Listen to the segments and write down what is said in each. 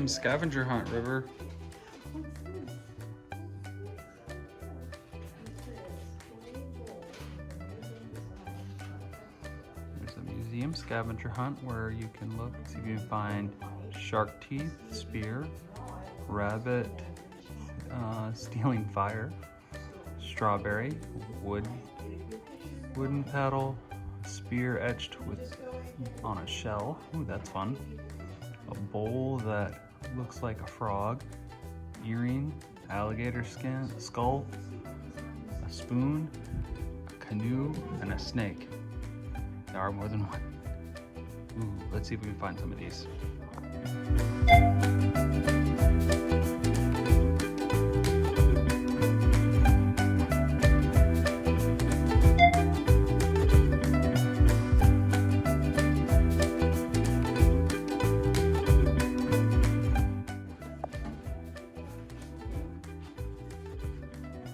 museum scavenger hunt, River. There's a museum scavenger hunt where you can look, see if you can find shark teeth, spear, rabbit stealing fire, strawberry, wooden paddle, spear etched on a shell. Ooh, that's fun. A bowl that looks like a frog, earring, alligator skull, a spoon, a canoe, and a snake. There are more than one. Ooh, let's see if we can find some of these.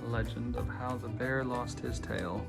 Legend of how the bear lost his tail.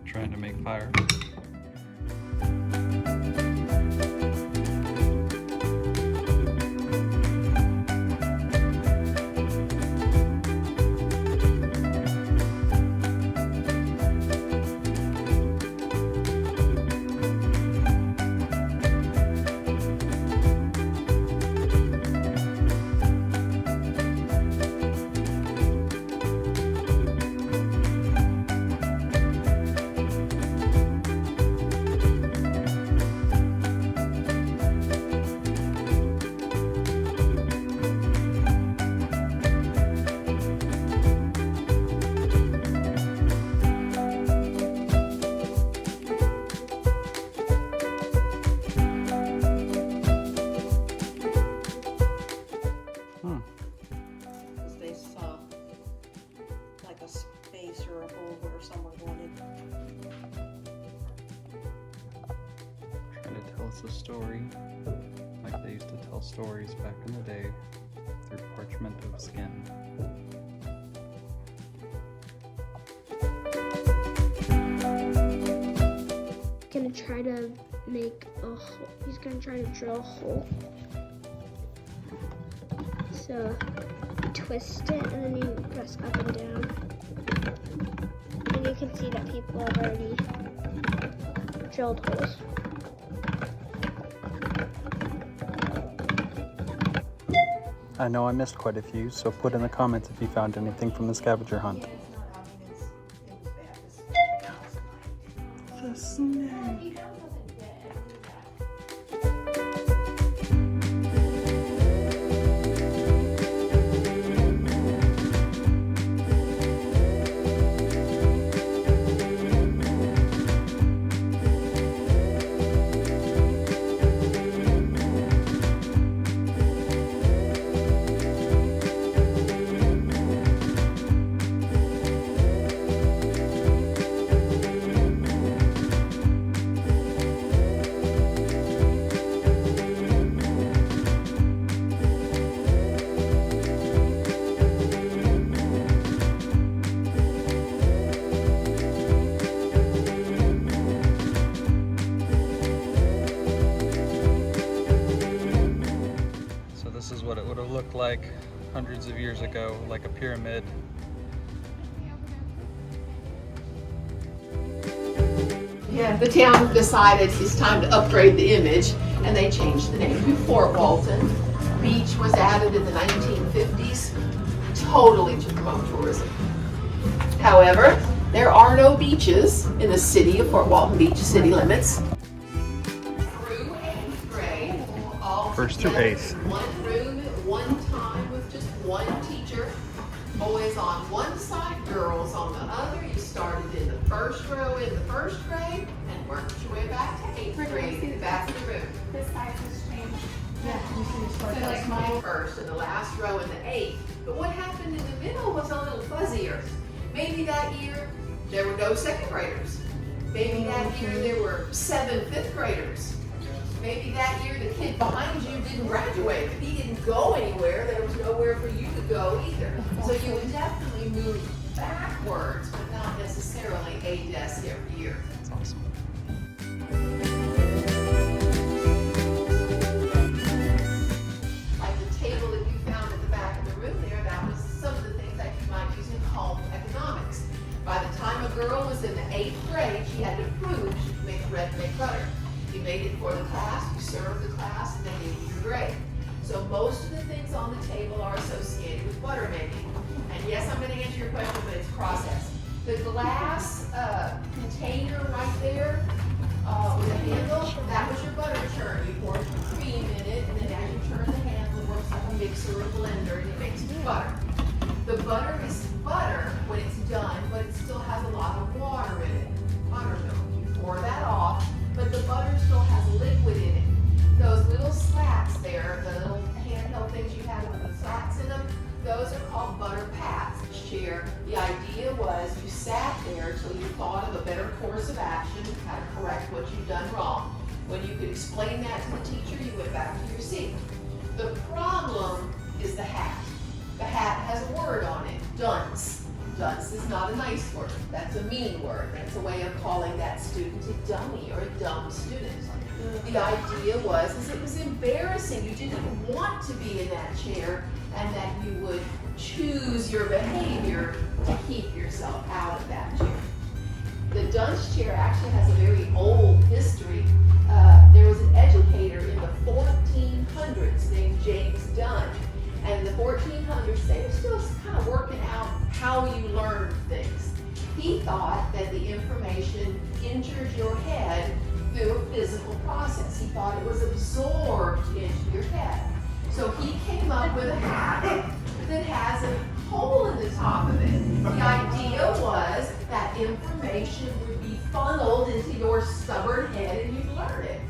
Trying to make fire. A story, like they used to tell stories back in the day through parchment of skin. Gonna try to make a hole. He's gonna try to drill a hole. So you twist it and then you press up and down. And you can see that people have already drilled holes. I know I missed quite a few, so put in the comments if you found anything from the scavenger hunt. The snake. This is what it would have looked like hundreds of years ago, like a pyramid. Yeah, the town decided it's time to upgrade the image, and they changed the name to Fort Walton. Beach was added in the 1950s, totally to promote tourism. However, there are no beaches in the city of Fort Walton Beach city limits. Through 8th grade, all First through together, 8th. one room at one time with just one teacher. Boys on one side, girls on the other. You started in the first row in the first grade and worked your way back to 8th grade in the back of the room. This size has changed. Yeah, you see this part like my first and the last row in the 8th. But what happened in the middle was a little fuzzier. Maybe that year there were no second graders. Maybe that year there were 7 5th graders. Maybe that year the kid behind you didn't graduate. If he didn't go anywhere, there was nowhere for you to go either. So you would definitely move backwards, but not necessarily a desk every year. That's awesome. Like the table that you found at the back of the room there, that was some of the things that you might use in home economics. By the time a girl was in the 8th grade, she had to prove she could make bread and make butter. You made it for the class, you served the class, and they gave you your grade. So most of the things on the table are associated with butter making. And yes, I'm going to answer your question, but it's process. The glass container right there with a handle, that was your butter churn. You poured your cream in it, and then as you turn the handle, it works like a mixer or blender, and it makes butter. The butter is butter when it's done, but it still has a lot of water in it. Buttermilk. You pour that off, but the butter still has liquid in it. Those little slats there, the little handheld things you have with the slats in them, those are called butter pats. Chair. The idea was you sat there until you thought of a better course of action, how to correct what you've done wrong. When you could explain that to the teacher, you went back to your seat. The problem is the hat. The hat has a word on it, dunce. Dunce is not a nice word. That's a mean word. That's a way of calling that student a dummy or a dumb student. The idea was it was embarrassing. You didn't want to be in that chair, and that you would choose your behavior to keep yourself out of that chair. The dunce chair actually has a very old history. There was an educator in the 1400s named James Dunn. And in the 1400s, they were still kind of working out how you learned things. He thought that the information entered your head through a physical process. He thought it was absorbed into your head. So he came up with a hat that has a hole in the top of it. The idea was that information would be funneled into your stubborn head and you'd learn it.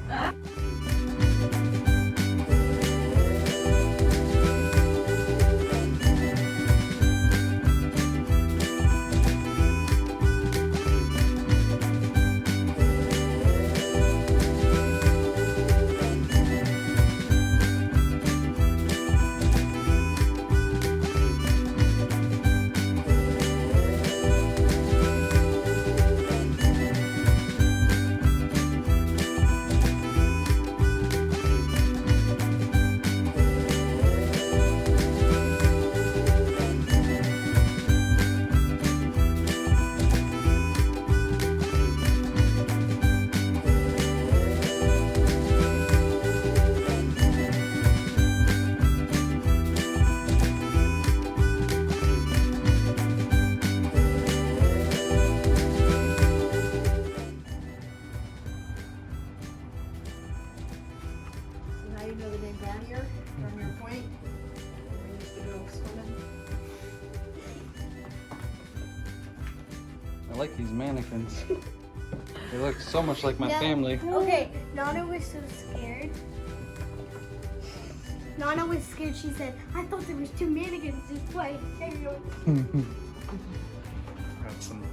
I like these mannequins. They look so much like my family. Okay, Nana was so scared. Nana was scared. She said, I thought there was 2 mannequins just playing. Got some.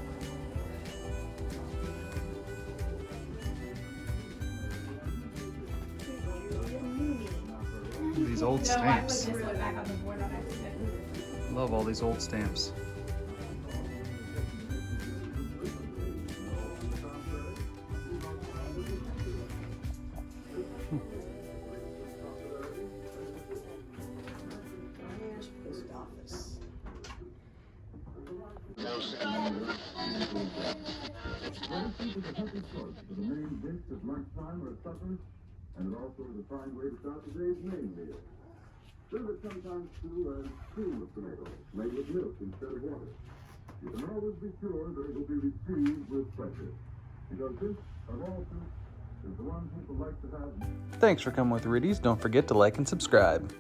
These old stamps. Love all these old stamps. For the main dish at lunchtime or at supper, and it also is a fine way to start the day's main meal. Serve it sometimes too as cream of tomatoes, made with milk instead of water. You can always be sure that it will be received with pleasure. Because this, of all soups, is the one people like to have. Thanks for coming with Reedy's. Don't forget to like and subscribe.